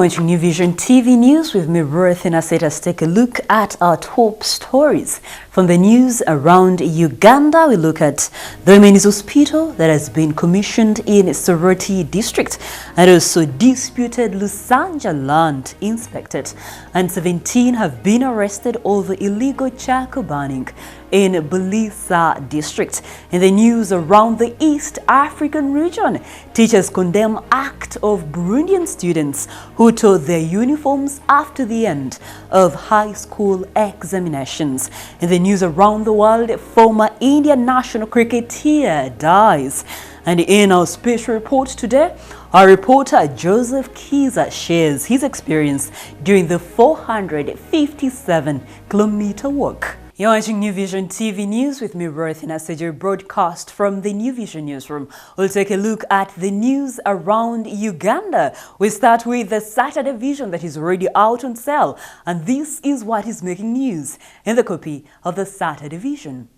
watching New Vision TV News with me, Ruth, and let's take a look at our top stories. From the news around Uganda, we look at the women's hospital that has been commissioned in Soroti district, and also disputed Lusanja land inspected, and 17 have been arrested over illegal charcoal burning in Bulletin district. In the news around the East African region, teachers condemn act of Burundian students who tore their uniforms after the end of high school examinations. In the news around the world, former Indian national cricketer dies. And in our special report today, our reporter Joseph Kiza shares his experience during the 457-kilometer walk. You're watching New Vision TV News with me, Ruth, and as a broadcast from the New Vision newsroom. We'll take a look at the news around Uganda. We start with the Saturday Vision that is already out on sale, and this is what is making news in the copy of the Saturday Vision.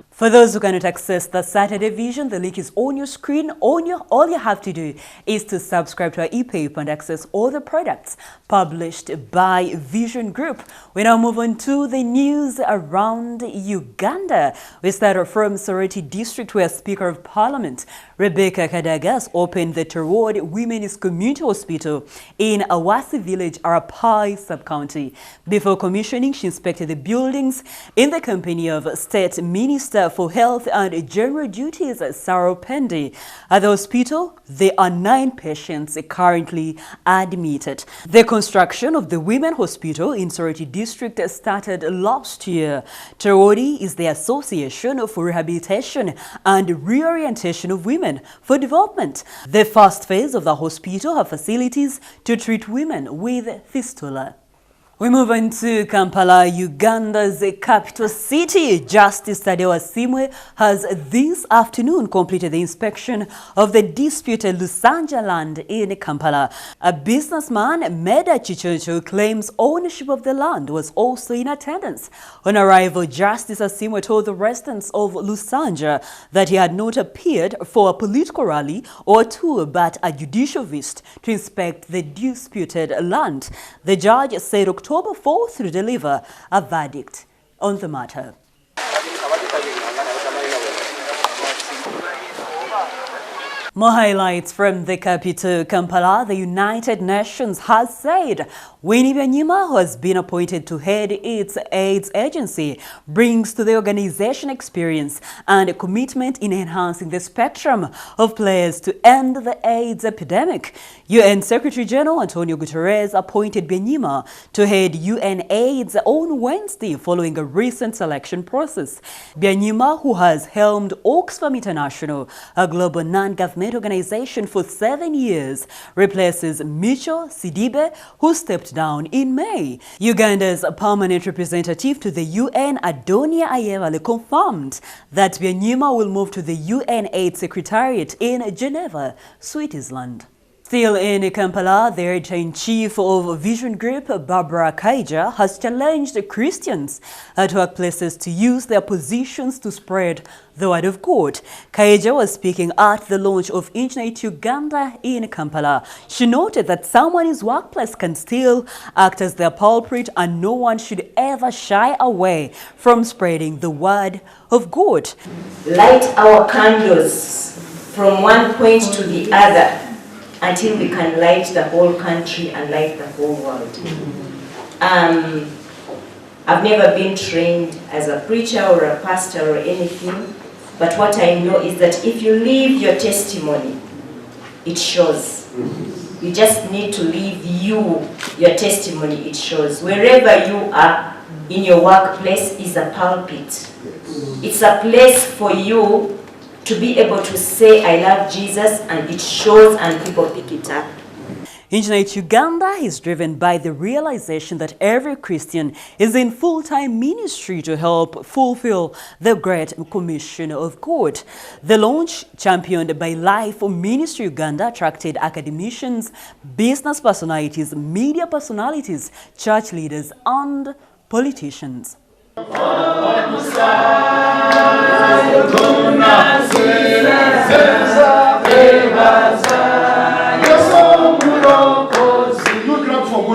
For those who cannot access the Saturday Vision, the link is on your screen. All you have to do is to subscribe to our e-paper and access all the products published by Vision Group. We now move on to the news around Uganda. We start from Soroti district, where Speaker of Parliament Rebecca Kadaga has opened the Soroti Women's Community Hospital in Awasi village, Arapai sub-county. Before commissioning, she inspected the buildings in the company of State Minister for Health and General Duties, Sarah Pendi. At the hospital, there are 9 patients currently admitted. The construction of the Women Hospital in Soroti district started last year. Soroti is the Association for Rehabilitation and Reorientation of Women for Development. The first phase of the hospital have facilities to treat women with fistula. We move on to Kampala, Uganda's capital city. Justice Tadeu Asimwe has this afternoon completed the inspection of the disputed Lusanja land in Kampala. A businessman, Meda Chichocho, claims ownership of the land, was also in attendance. On arrival, Justice Asimwe told the residents of Lusanja that he had not appeared for a political rally or tour, but a judicial visit to inspect the disputed land. The judge said October 4th to deliver a verdict on the matter. More highlights from the capital, Kampala. The United Nations has said Winnie Byanyima, who has been appointed to head its AIDS agency, brings to the organization experience and a commitment in enhancing the spectrum of players to end the AIDS epidemic. UN Secretary General Antonio Guterres appointed Byanyima to head UN AIDS on Wednesday following a recent selection process. Byanyima, who has helmed Oxfam International, a global non-government organization, for 7 years, replaces Micho Sidibe, who stepped down in May. Uganda's permanent representative to the UN, Adonia Ayewale, confirmed that Byanyima will move to the UN AIDS Secretariat in Geneva, Switzerland. Still in Kampala, the editor-in-chief of Vision Group, Barbara Kaija, has challenged Christians at workplaces to use their positions to spread the word of God. Kaija was speaking at the launch of Handshake Uganda in Kampala. She noted that someone in his workplace can still act as their pulpit, and no one should ever shy away from spreading the word of God. Light our candles from one point to the other, until we can light the whole country and light the whole world. I've never been trained as a preacher or a pastor or anything, but what I know is that if you leave your testimony, it shows. You just need to leave your testimony, it shows. Wherever you are in your workplace is a pulpit. It's a place for you to be able to say, I love Jesus, and it shows and people pick it up. Handshake Uganda is driven by the realization that every Christian is in full-time ministry to help fulfill the Great Commission of God. The launch, championed by Life Ministry Uganda, attracted academicians, business personalities, media personalities, church leaders, and politicians.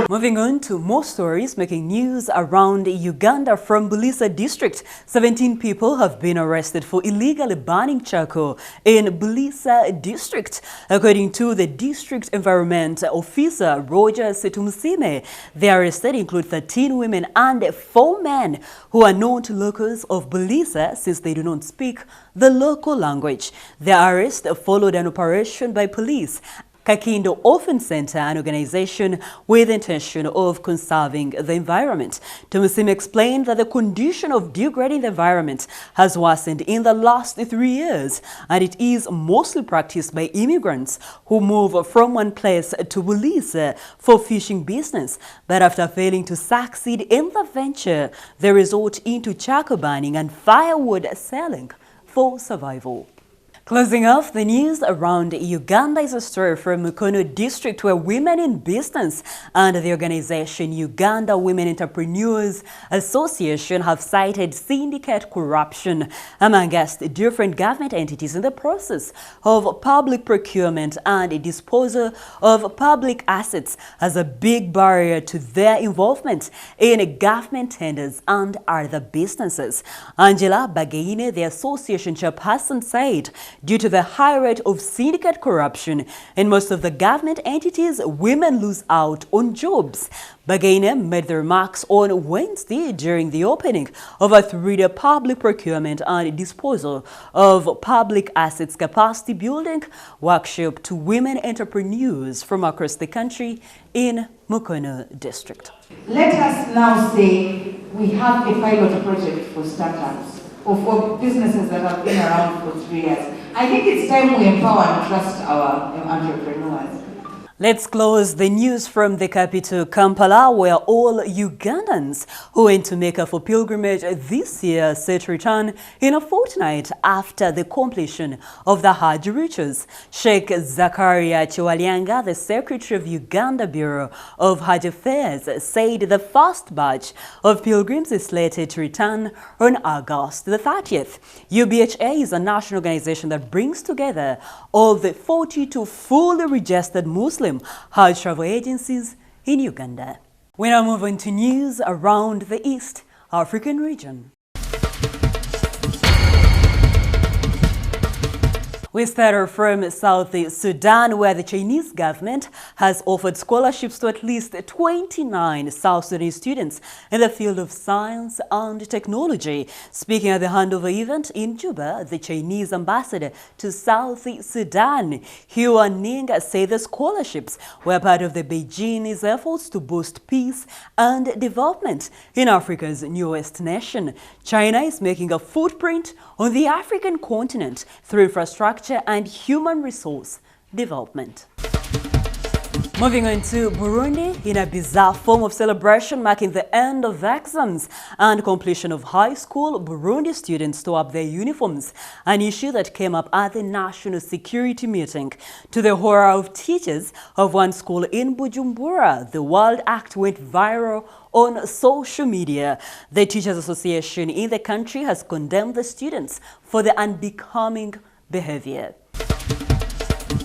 Moving on to more stories making news around Uganda from Bulisa district. 17 people have been arrested for illegally burning charcoal in Bulisa district. According to the district environment officer, Roger Setumusime, the arrested include 13 women and 4 men who are known to locals of Bulisa since they do not speak the local language. The arrest followed an operation by police Kakindo Orphan Center, an organization with the intention of conserving the environment. Tumusime explained that the condition of degrading the environment has worsened in the last 3 years, and it is mostly practiced by immigrants who move from one place to Bulisa for fishing business. But after failing to succeed in the venture, they resort into charcoal burning and firewood selling for survival. Closing off the news around Uganda is a story from Mukono district where women in business and the organization Uganda Women Entrepreneurs Association have cited syndicate corruption amongst different government entities in the process of public procurement and disposal of public assets as a big barrier to their involvement in government tenders and other businesses. Angela Bagaine, the association chairperson, said due to the high rate of syndicate corruption in most of the government entities, women lose out on jobs. Bagaine made the remarks on Wednesday during the opening of a 3-day public procurement and disposal of public assets capacity building workshop to women entrepreneurs from across the country in Mukono district. Let us now say we have a pilot project for startups or for businesses that have been around for 3 years. I think it's time we empower and trust our entrepreneurs. Let's close the news from the capital, Kampala, where all Ugandans who went to Mecca for pilgrimage this year set to return in a fortnight after the completion of the Hajj rituals. Sheikh Zakaria Chiwalyanga, the Secretary of Uganda Bureau of Hajj Affairs, said the first batch of pilgrims is slated to return on August the 30th. UBHA is a national organization that brings together all the 42 fully registered Muslim Hajj travel agencies in Uganda. We now move on to news around the East African region. We start from South Sudan, where the Chinese government has offered scholarships to at least 29 South Sudanese students in the field of science and technology. Speaking at the handover event in Juba, the Chinese ambassador to South Sudan, Hua Ning, said the scholarships were part of the Beijing's efforts to boost peace and development in Africa's newest nation. China is making a footprint on the African continent through infrastructure and human resource development. Moving on to Burundi, in a bizarre form of celebration marking the end of exams and completion of high school, Burundi students tore up their uniforms, an issue that came up at the National Security Meeting. To the horror of teachers of one school in Bujumbura, the wild act went viral on social media. The Teachers Association in the country has condemned the students for the unbecoming behavior.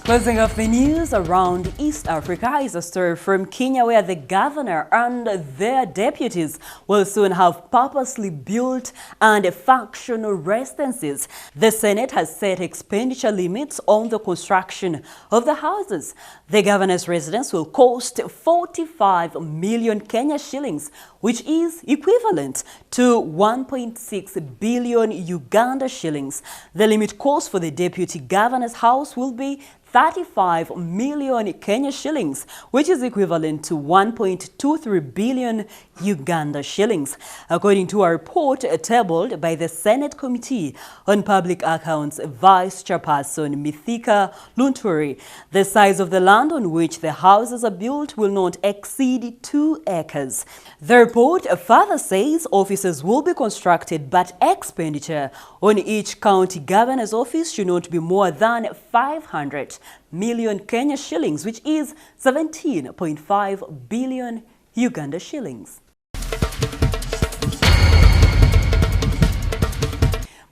Closing off the news around East Africa is a story from Kenya, where the governor and their deputies will soon have purposely built and functional residences. The Senate has set expenditure limits on the construction of the houses. The governor's residence will cost 45 million Kenya shillings, which is equivalent to 1.6 billion Uganda shillings. The limit cost for the deputy governor's house will be 35 million Kenya shillings, which is equivalent to 1.23 billion Uganda shillings. According to a report tabled by the Senate Committee on Public Accounts Vice Chairperson Mithika Lunturi, the size of the land on which the houses are built will not exceed 2 acres. The report further says offices will be constructed, but expenditure on each county governor's office should not be more than 500 million Kenya shillings, which is 17.5 billion Uganda shillings.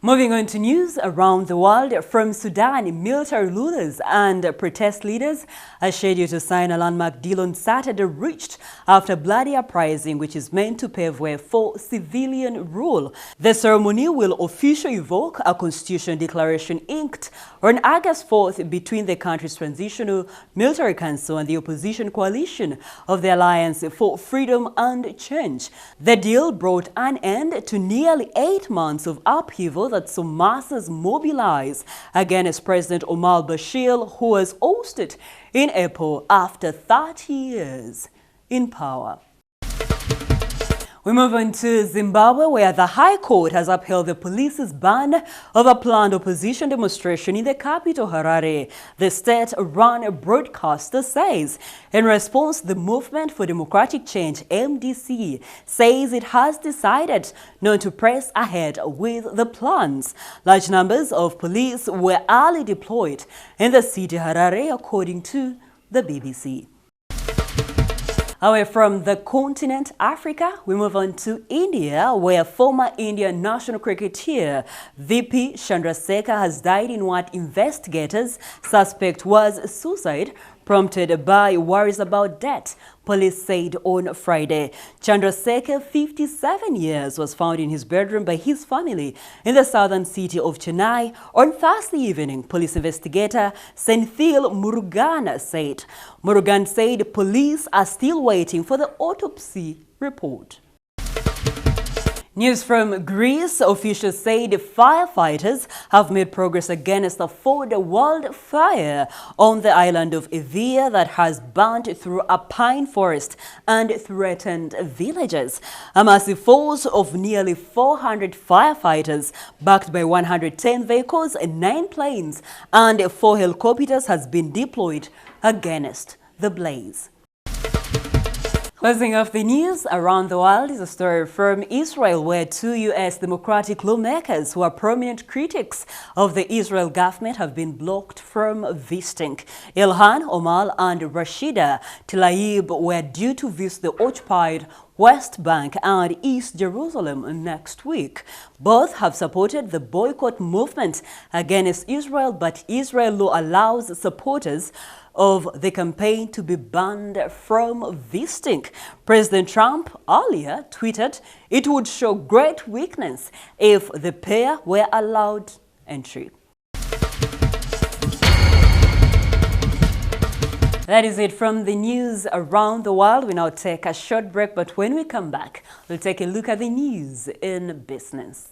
Moving on to news around the world, from Sudan, military rulers and protest leaders are scheduled to sign a landmark deal on Saturday reached after a bloody uprising which is meant to pave way for civilian rule. The ceremony will officially evoke a constitutional declaration inked on August 4th between the country's transitional military council and the opposition coalition of the Alliance for Freedom and Change. The deal brought an end to nearly 8 months of upheaval that saw masses mobilize against President Omar al-Bashir, who was ousted in April after 30 years in power. We move on to Zimbabwe, where the High Court has upheld the police's ban of a planned opposition demonstration in the capital, Harare. The state-run broadcaster says, in response, the Movement for Democratic Change, MDC, says it has decided not to press ahead with the plans. Large numbers of police were early deployed in the city, Harare, according to the BBC. Away from the continent Africa, we move on to India, where former Indian national cricketer VP Chandrasekhar has died in what investigators suspect was suicide, prompted by worries about death, police said on Friday. Chandrasekhar, 57 years, was found in his bedroom by his family in the southern city of Chennai on Thursday evening, police investigator Senthil Murugan said. Murugan said police are still waiting for the autopsy report. News from Greece. Officials say the firefighters have made progress against a fourth wildfire on the island of Evia that has burned through a pine forest and threatened villages. A massive force of nearly 400 firefighters, backed by 110 vehicles, 9 planes, and 4 helicopters, has been deployed against the blaze. Closing off the news around the world is a story from Israel, where 2 U.S. Democratic lawmakers who are prominent critics of the Israel government have been blocked from visiting. Ilhan Omar and Rashida Tlaib were due to visit the occupied West Bank and East Jerusalem next week. Both have supported the boycott movement against Israel, but Israel law allows supporters of the campaign to be banned from visiting. President Trump earlier tweeted it would show great weakness if the pair were allowed entry. That is it from the news around the world. We now take a short break, but when we come back, we'll take a look at the news in business.